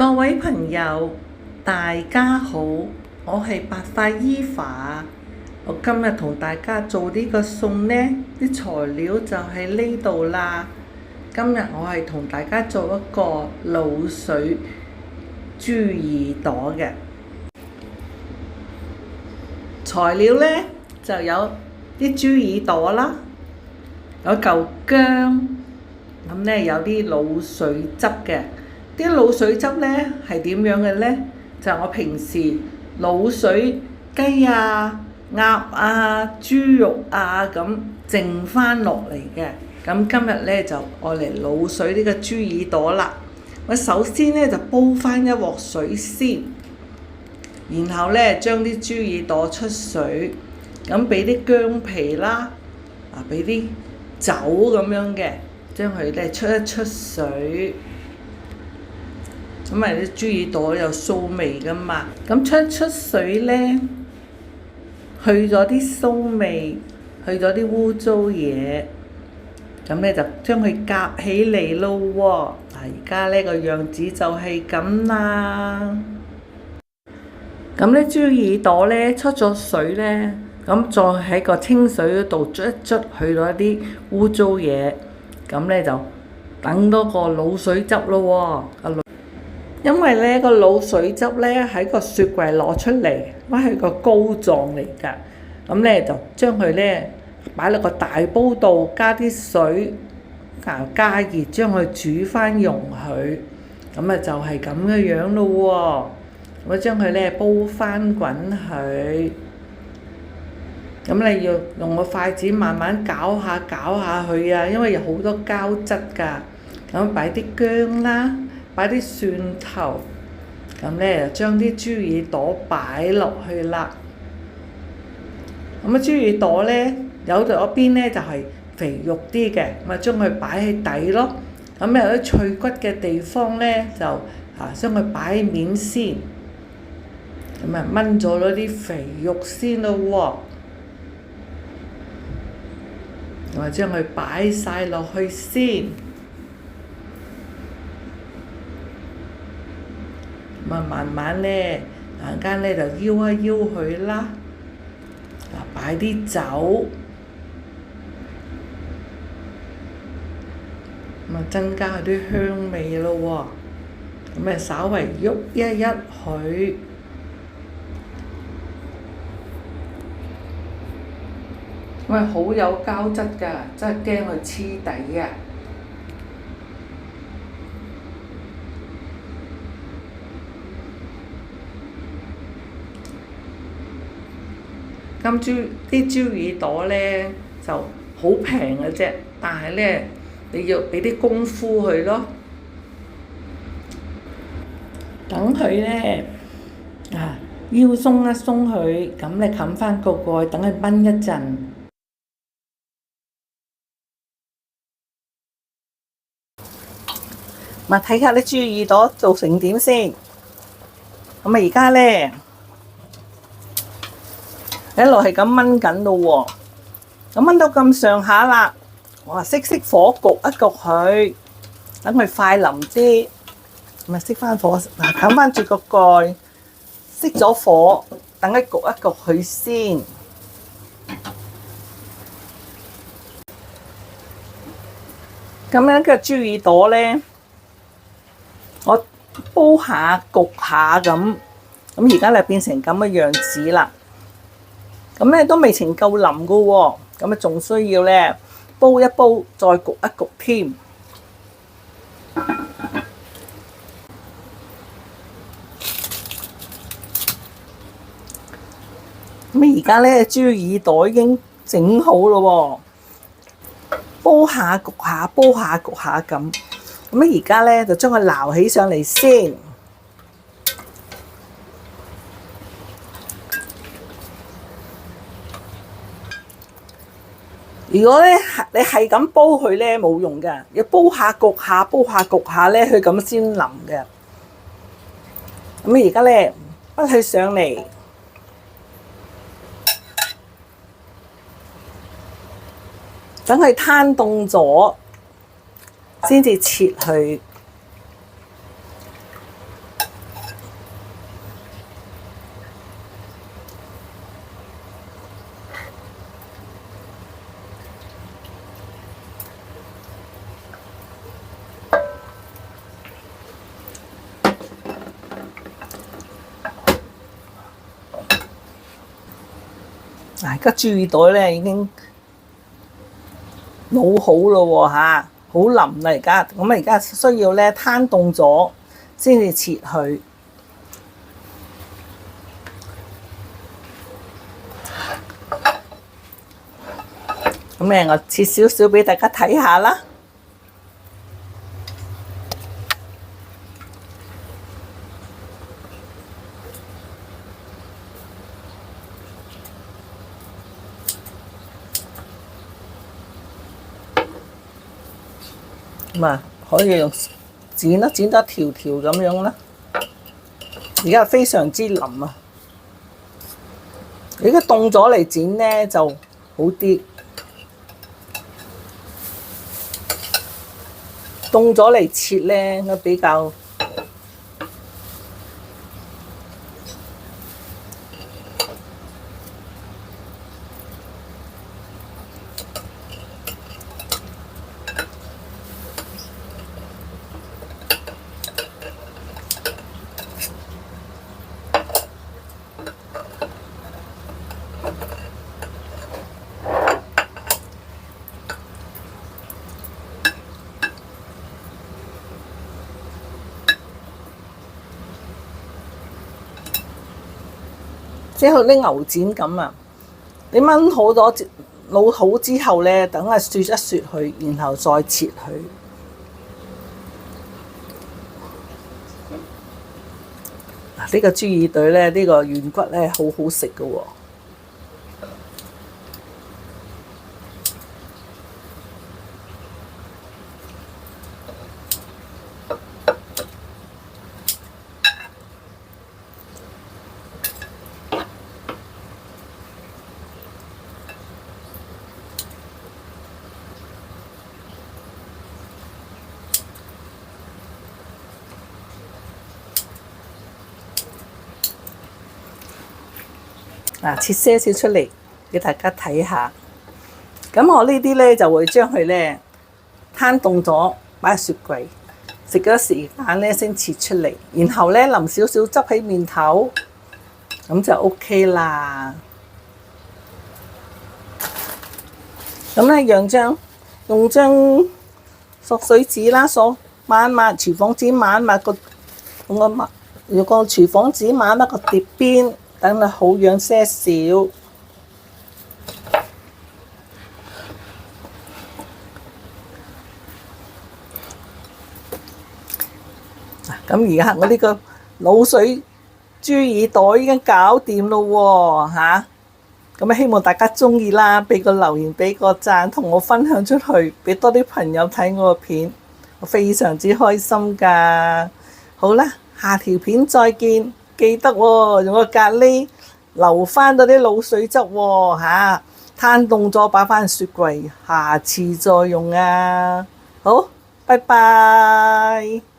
各位朋友，大家好，我係白髮伊芙。我今日同大家做呢個餸呢，啲材料就喺呢度啦。今日我係同大家做一個滷水豬耳朵嘅材料呢，就有啲豬耳朵啦，有嚿薑，咁呢有啲滷水汁嘅。啲滷水汁呢係點樣嘅呢？就係我平時滷水雞啊、鴨啊、豬肉啊咁剩翻落嚟嘅。咁今日呢就愛嚟滷水呢個豬耳朵啦。我首先呢就煲翻一鑊水先，然後呢將啲豬耳朵出水，咁俾啲薑皮啦，俾啲酒咁樣嘅，將佢呢出一出水。咁咪啲豬耳朵有臊味噶嘛，咁出水呢，去咗啲臊味，去咗啲污糟嘢，咁呢就將佢夾起嚟咯喎。而家呢個樣子就係咁啦。咁呢豬耳朵呢出咗水呢，咁再喺個清水嗰度捽一捽，去到一啲污糟嘢，咁呢就等多個滷水汁咯喎。因為呢個滷水汁呢喺個雪櫃攞出嚟，因為係個膏狀嚟㗎。咁呢就將佢呢擺落個大煲度，加啲水，加熱，將佢煮翻溶佢。咁就係咁嘅樣咯喎。咁將佢呢煲翻滾佢。咁你要用個筷子慢慢攪下佢啊，因為有好多膠質㗎。咁擺啲薑啦。擺啲蒜頭，咁呢就將啲豬耳朵擺落去啦。咁豬耳朵呢，有咗邊呢就係肥肉啲嘅，咁將佢擺喺底咯。咁有啲脆骨嘅地方呢，就將佢擺喺面先。咁燜咗嗰啲肥肉先咯喎。咁將佢擺晒落去先。慢慢呢，陣間呢就搖一搖佢啦。擺啲酒，增加佢啲香味咯喎。咁稍為喐一佢，因為好有膠質㗎，真係驚佢黐底啊！啲豬耳朵呢就好平嘅啫，但係呢你要俾啲功夫佢咯。等佢呢腰鬆一鬆佢，咁你冚翻個蓋，等佢燜一陣。睇下啲豬耳朵做成點先。咁而家呢，一路係咁燜緊咯喎，咁燜到咁上下啦，我熄火焗一焗佢，等佢快腍啲，咁熄翻火，冚翻住個蓋，熄咗火，等佢焗一焗佢先。咁樣嘅豬耳朵呢，我煲下焗下咁而家就變成咁嘅樣子啦。咁呢都未曾夠腍噶喎，咁仲需要呢煲一煲，再焗一焗添。咁而家呢豬耳朵已經整好咯喎，煲下焗下，煲下焗下咁。咁而家呢就將佢撈起上嚟先。如果咧你係咁煲佢咧冇用嘅，要煲下焗下，煲下焗下咧，佢咁先腍嘅。咁而家咧bắt佢上嚟，等佢攤凍咗，先至切佢。嗱，而家豬耳朵咧已經老好咯喎嚇，好腍啦而家。咁啊而家需要咧攤凍咗先至切佢。咁咧我切少少俾大家睇下啦。咁啊，可以用剪啦，剪得條條咁樣啦。而家非常之腍啊！如果凍咗嚟剪咧就好啲，凍咗嚟切咧應該比較即係啲牛展咁啊！你炆好咗滷好之後咧，等佢雪一雪佢，然後再切佢。嗱，呢個豬耳朵咧，呢個軟骨咧，好好食㗎喎。切些少出嚟俾大家睇下。咁我呢啲咧就會將佢咧攤凍咗，擺喺雪櫃，食嗰時間咧先切出嚟，然後咧淋少少汁喺面頭，咁就 OK 啦。咁咧用張索水紙啦，抹一抹廚房紙，抹一抹用個廚房紙抹一抹個碟邊。等佢好養些少。咁而家我呢個滷水豬耳朵已經搞掂咯喎嚇！咁希望大家鍾意啦，俾個留言，俾個讚，同我分享出去，俾多啲朋友睇我個片，我非常之開心㗎。好啦，下條片再見。記得喎，用個咖喱留翻嗰啲滷水汁喎嚇，攤凍咗擺翻雪櫃，下次再用啊！好，拜拜。